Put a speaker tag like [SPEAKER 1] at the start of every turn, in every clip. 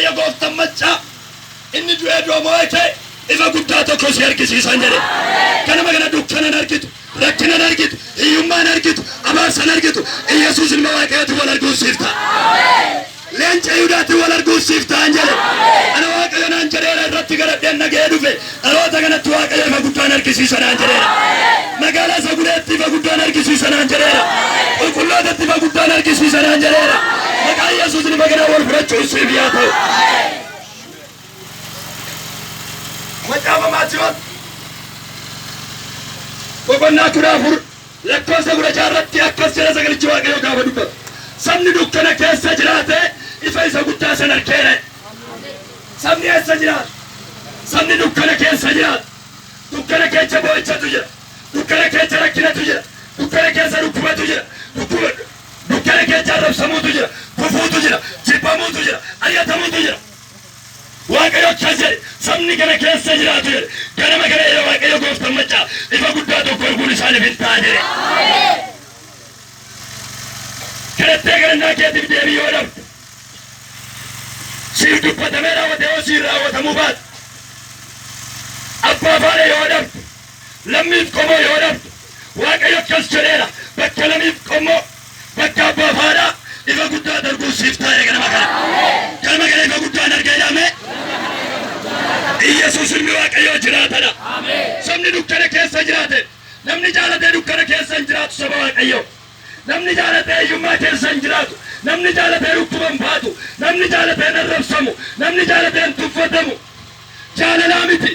[SPEAKER 1] waaqayyo gooftaan machaa inni du'ee doomo'ee ifa guddaa tokko si argisiisan jedhe. Kanama kana dukkanan argitu, rakkinan argitu, hiyyummaan argitu, abaarsan argitu, Yesuus ilma waaqayyooti wal arguusiifta. Leenca Yihudaatti wal arguusiiftaan jedhe. Ana waaqayyo naan jedheera irratti garadheen nagahee dhufe. Dhaloota kanatti waaqayyo ifa guddaan argisiisanaan jedheera. Magaalaa Saguleetti ifa guddaan argisiisanaan jedheera. Qulqullootatti ifa guddaan argisiisanaan jedheera. Maqaan Yesuus ilma kana wal fudhachuun siif yaa ta'u. Macaafa Maatiyoos boqonnaa 14 lakkoofsa 16 akkas jedha sagalichi waaqayyo gaafa dubbatu. Sabni dukkana keessa jiraate ifa isa guddaa san argeera. Sabni eessa jiraatu? Sabni dukkana keessa jiraatu. Dukkana keessa boo'ichatu jira. Dukkana keessa rakkinatu jira. Dukkana keessa dhukkubatu jira. Dukkana keessa arrabsamuutu jira. Kufuutu jira. Jibbamuutu jira. Ari'atamuutu jira. Waaqayyo akkas jedhe sabni kana keessa jiraatu jedhe. Ganama kana jedhe waaqayyo gooftaan machaa ifa guddaa tokko arguun isaaniif hin ta'a jedhe. Kadhattee kadhannaa keetiif deebii yoo dhabde siif dubbatamee raawwatee yoo siif raawwatamuu baate abbaa faana yoo dhabde lammiif qomoo yoo dhabde waaqayyo akkas jedheera bakka lammiif qomoo bakka abbaa faanaa ifa guddaa darbuu siif taa'e ganama kana. Ganama kana ifa guddaan argee dhaame. Yesuus ilmi waaqayyoo jiraatadha. Sabni dukkana keessa jiraate namni jaalatee dukkana keessa hin jiraatu saba waaqayyoo. Namni jaalatee hiyyummaa keessa hin jiraatu. Namni jaalatee dhukkuba hin baatu. Namni jaalatee hin arrabsamu. Namni jaalatee hin tuffatamu. Jaalalaa miti.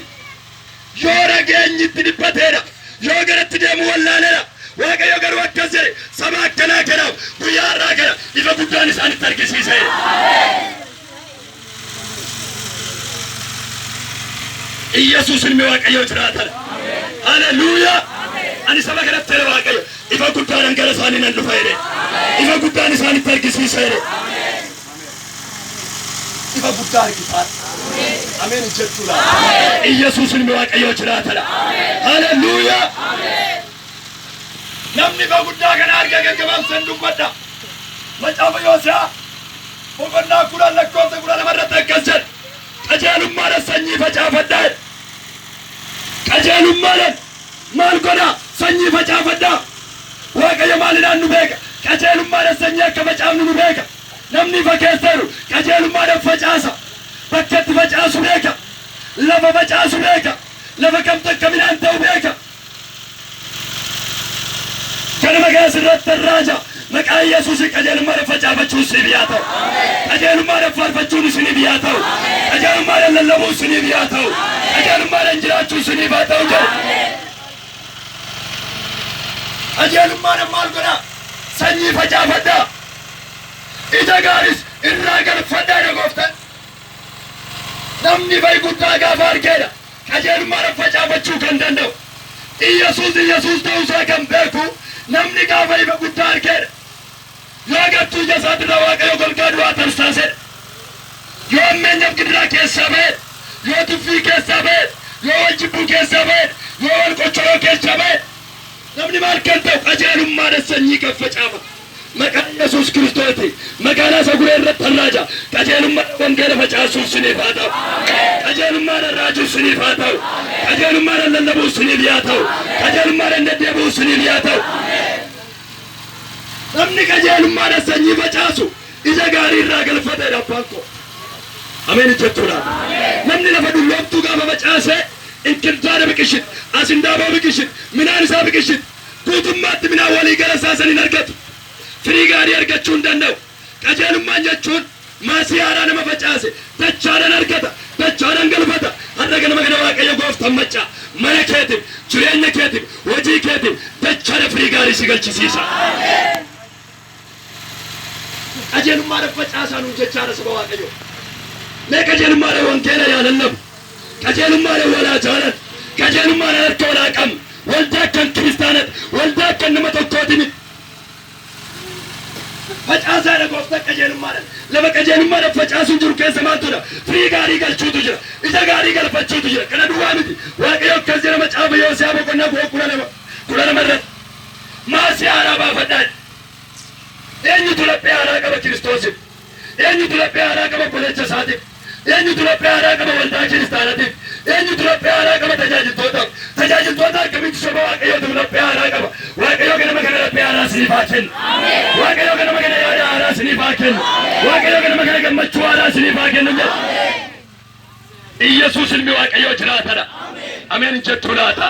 [SPEAKER 1] Yoo rageenyitti dhiphateedha. Yoo garatti deemu wallaaledha. Waaqayyo garuu akkas jedhe saba akkanaa kanaaf guyyaa har'aa kana ifa guddaan isaanitti argisiise. Yesuus ilmi waaqayyoo jiraatadha. Haleluuyaa. Ani saba kanatti jedhe waaqayyo ifa guddaan gara isaanii nan dhufa jedhe. Ifa guddaan isaanitti argisiisa jedhe. Ifa guddaa argisaa. Ameen jechuudha. Yesuus ilmi waaqayyoo jiraatadha. Haleluuyaa. Namni ifa guddaa kana argee gaggabaabsan dubbadha. Macaafa Yoose'aa boqonnaa 10 lakkoofsa 12 irratti akkas jedhe. Qajeelummaadhaan sanyii facaafadhaa. Qajeelummaadhaan maal godhaa? Sanyii facaafadhaa. Waaqayyo maalinaan nu beeka? Qajeelummaadhaan sanyii akka facaafnu nu beeka. Namni ifa keessa jiru qajeelummaadhaan facaasa. Bakka itti facaasu beeka. Lafa facaasu beeka. Lafa kamtu akka midhaan ta'u beeka. Ganama keessa irratti raaja maqaan Yesuus qajeelummaadhaan facaafachuun siif yaa ta'u. Qajeelummaadhaan faarfachuun isiniif yaa ta'u. Qajeelummaadhaan lallabuun isiniif yaa ta'u. Qajeelummaadhaan jiraachuun isiniif haa ta'u jedhu. Qajeelummaadhaan maal godhaa? Sanyii facaafadhaa. Ija gaariis irraa galfadhaa jedha gooftaan. Namni ifa guddaa gaafa argeedha qajeelummaadhaan facaafachuu kan danda'u. Yesuus ta'uusaa kan beeku namni gaafa ifa guddaa argeedha. Yoo agartuu ija isaatirraa waaqayyo golgaa du'aa tarsaasedha. Yoo ammeenyaaf gidiraa keessaa ba'e, yoo tuffii keessaa ba'e, yoo wal jibbuu keessaa ba'e, yoo wal qochoroo keessaa ba'e namni maal kan ta'u qajeelummaadhaan sanyii kan facaafa. Maqaan Yesuus Kiristooti magaalaa Saguree irratti harraaja qajeelummaadhaan wangeela facaasuun siniif haa ta'u. Qajeelummaadhaan raajuun siniif haa ta'u. Qajeelummaadhaan lallabuun siniif yaa ta'u. Qajeelummaadhaan deddeebi'uun siniif yaa ta'u. Namni qajeelummaadhaan sanyii facaasu ija gaarii irraa galfateedha abbaan koo. Ameen jechuudha. Namni lafa dulloomtuu gaafa facaasee inkirdaada biqilchit, asindaaboo biqilchit, midhaan isaa biqilchit guutummaatti midhaan walii gara isaa saniin argatu. Firii gaarii argachuu hin danda'u. Qajeelummaan jechuun maasii haaraa nama facaase dachaadhaan argata, dachaadhaan galfata. Har'a ganama kana waaqayyo gooftaan machaa mana keetiif, jireenya keetiif, hojii keetiif dachaadha firii gaarii si galchisiisa. Qajeelummaadhaan facaasaa nuun jechaadha saba waaqayyo. Mee qajeelummaadhaan wangeela yaa lallabu. Qajeelummaadhaan walaa jaalan. Qajeelummaadhaan harka walaa qabnu. Waldaa kan kiristaanati, waldaa kan nama tokkooti miti. Facaasaadha gooftaan qajeelummaadhaan. Lafa qajeelummaadhaan facaasuun jiru keessa maaltu jira? Firii gaarii galchuutu jira. Ija gaarii galfachuutu jira. Kana duwwaa miti. Waaqayyo akkas jedha macaafa Yoose'aa boqonnaa 12 irratti. Maasii haaraa baafadhaa. Eenyutu laphee haaraa qaba Kiristoosiif? Eenyutu laphee haaraa qaba obboleessa isaatiif? eenyutu Itoophiyaa haaraa qaba waldaa kiristaanaatiif? eenyutu Itoophiyaa haaraa qaba tajaajiltootaaf? tajaajiltoota akkamitti soba Waaqayyootu Itoophiyaa haaraa qaba? Waaqayyoo ganama kana Itoophiyaa haaraa isiniif haa kennu. Waaqayyoo ganama kana yaada haaraa isiniif haa kennu. Waaqayyoo ganama kana gammachuu haaraa isiniif haa kennu jedha. Iyesuus ilmi Waaqayyoo jiraatadha. Ameen jettu laata?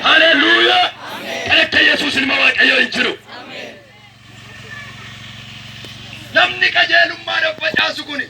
[SPEAKER 1] Haleluuyaa! Kan akka Iyesuus ilma Waaqayyoo hin jiru. namni qajeelummaadhaaf facaasu kun